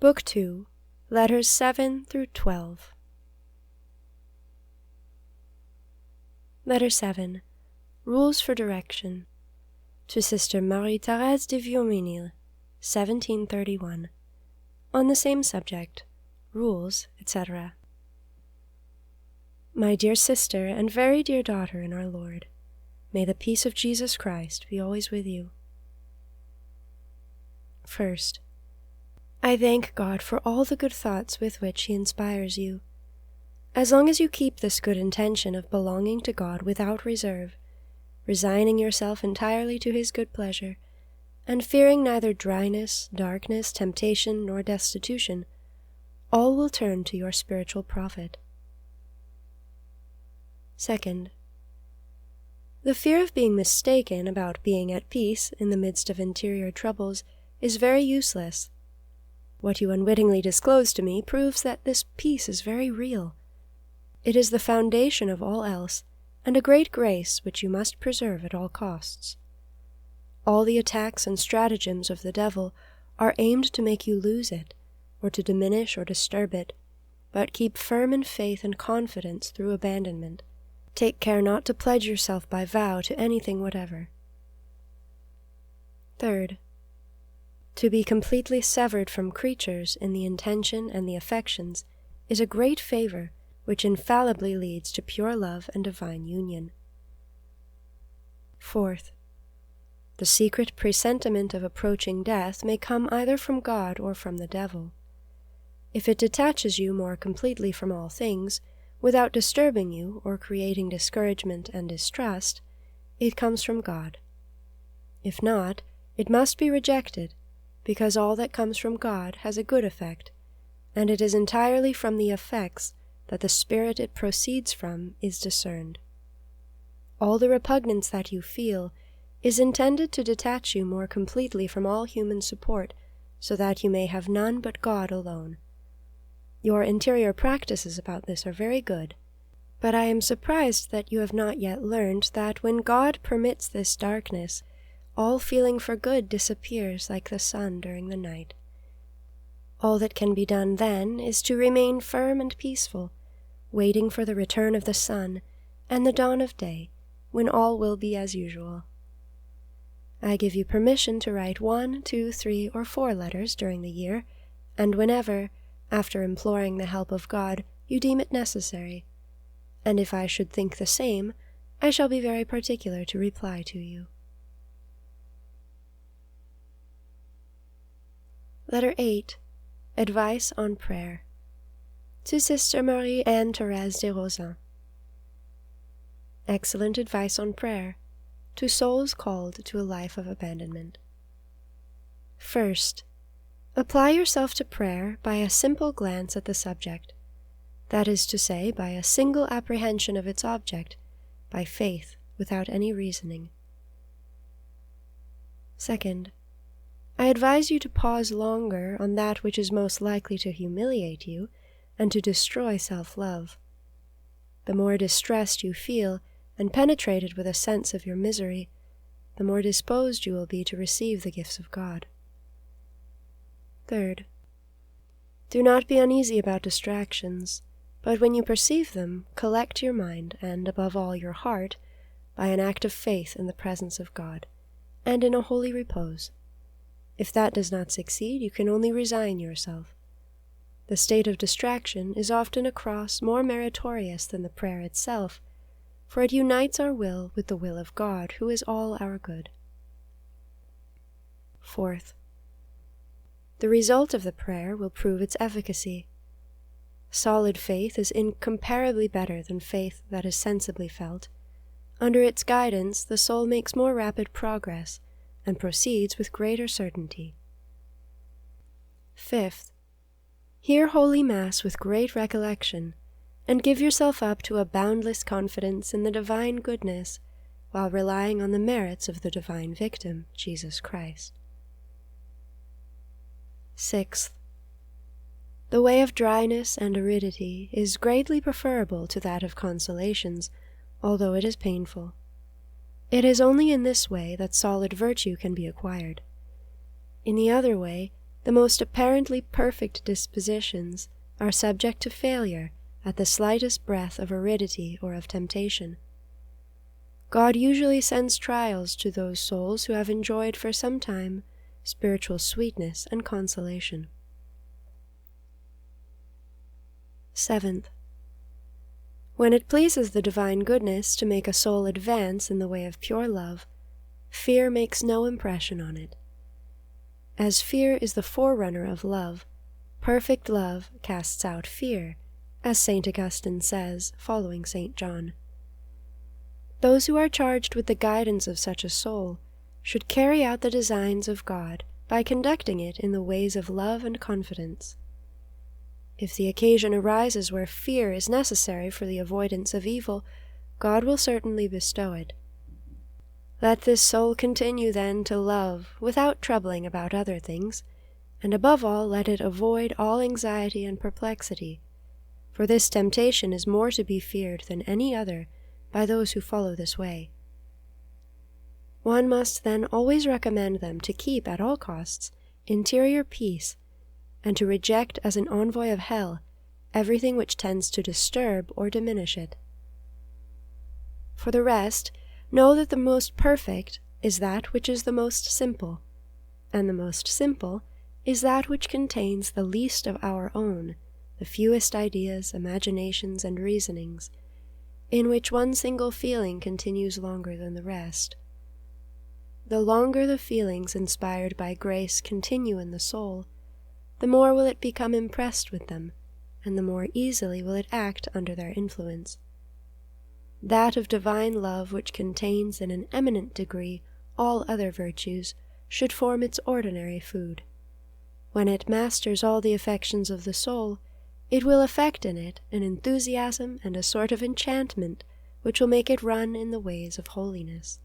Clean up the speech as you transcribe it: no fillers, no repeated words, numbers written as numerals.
Book 2, Letters 7 through 12. Letter 7. Rules for Direction. To Sister Marie-Thérèse de Vieux-Ménil, 1731. On the same subject, rules, etc. My dear sister and very dear daughter in our Lord, may the peace of Jesus Christ be always with you. First, I thank God for all the good thoughts with which He inspires you. As long as you keep this good intention of belonging to God without reserve, resigning yourself entirely to His good pleasure, and fearing neither dryness, darkness, temptation, nor destitution, all will turn to your spiritual profit. Second, the fear of being mistaken about being at peace in the midst of interior troubles is very useless. What you unwittingly disclose to me proves that this peace is very real. It is the foundation of all else, and a great grace which you must preserve at all costs. All the attacks and stratagems of the devil are aimed to make you lose it, or to diminish or disturb it, but keep firm in faith and confidence through abandonment. Take care not to pledge yourself by vow to anything whatever. Third, to be completely severed from creatures in the intention and the affections is a great favor which infallibly leads to pure love and divine union. Fourth, the secret presentiment of approaching death may come either from God or from the devil. If it detaches you more completely from all things, without disturbing you or creating discouragement and distrust, it comes from God. If not, it must be rejected, because all that comes from God has a good effect, and it is entirely from the effects that the spirit it proceeds from is discerned. All the repugnance that you feel is intended to detach you more completely from all human support, so that you may have none but God alone. Your interior practices about this are very good, but I am surprised that you have not yet learned that when God permits this darkness, all feeling for good disappears like the sun during the night. All that can be done then is to remain firm and peaceful, waiting for the return of the sun and the dawn of day, when all will be as usual. I give you permission to write 1, 2, 3, or 4 letters during the year, and whenever, after imploring the help of God, you deem it necessary, and if I should think the same, I shall be very particular to reply to you. Letter 8. Advice on Prayer. To Sister Marie-Anne Thérèse de Rosan. Excellent advice on prayer, to souls called to a life of abandonment. First, apply yourself to prayer by a simple glance at the subject, that is to say, by a single apprehension of its object, by faith, without any reasoning. Second, I advise you to pause longer on that which is most likely to humiliate you and to destroy self-love. The more distressed you feel and penetrated with a sense of your misery, the more disposed you will be to receive the gifts of God. Third, do not be uneasy about distractions, but when you perceive them, collect your mind and, above all, your heart, by an act of faith in the presence of God, and in a holy repose. If that does not succeed, you can only resign yourself. The state of distraction is often a cross more meritorious than the prayer itself, for it unites our will with the will of God, who is all our good. Fourth, the result of the prayer will prove its efficacy. Solid faith is incomparably better than faith that is sensibly felt. Under its guidance, the soul makes more rapid progress, and proceeds with greater certainty. Fifth, hear Holy Mass with great recollection, and give yourself up to a boundless confidence in the divine goodness, while relying on the merits of the divine victim, Jesus Christ. Sixth, the way of dryness and aridity is greatly preferable to that of consolations, although it is painful. It is only in this way that solid virtue can be acquired. In the other way, The most apparently perfect dispositions are subject to failure at the slightest breath of aridity or of temptation. God usually sends trials to those souls who have enjoyed for some time spiritual sweetness and consolation. 7th. When it pleases the divine goodness to make a soul advance in the way of pure love, fear makes no impression on it. As fear is the forerunner of love, perfect love casts out fear, as St. Augustine says, following St. John. Those who are charged with the guidance of such a soul should carry out the designs of God by conducting it in the ways of love and confidence. If the occasion arises where fear is necessary for the avoidance of evil, God will certainly bestow it. Let this soul continue then to love without troubling about other things, and above all let it avoid all anxiety and perplexity, for this temptation is more to be feared than any other by those who follow this way. One must then always recommend them to keep at all costs interior peace, and to reject as an envoy of hell everything which tends to disturb or diminish it. For the rest, know that the most perfect is that which is the most simple, and the most simple is that which contains the least of our own, the fewest ideas, imaginations, and reasonings, in which one single feeling continues longer than the rest. The longer the feelings inspired by grace continue in the soul, the more will it become impressed with them, and the more easily will it act under their influence. That of divine love which contains in an eminent degree all other virtues should form its ordinary food. When it masters all the affections of the soul, it will effect in it an enthusiasm and a sort of enchantment which will make it run in the ways of holiness.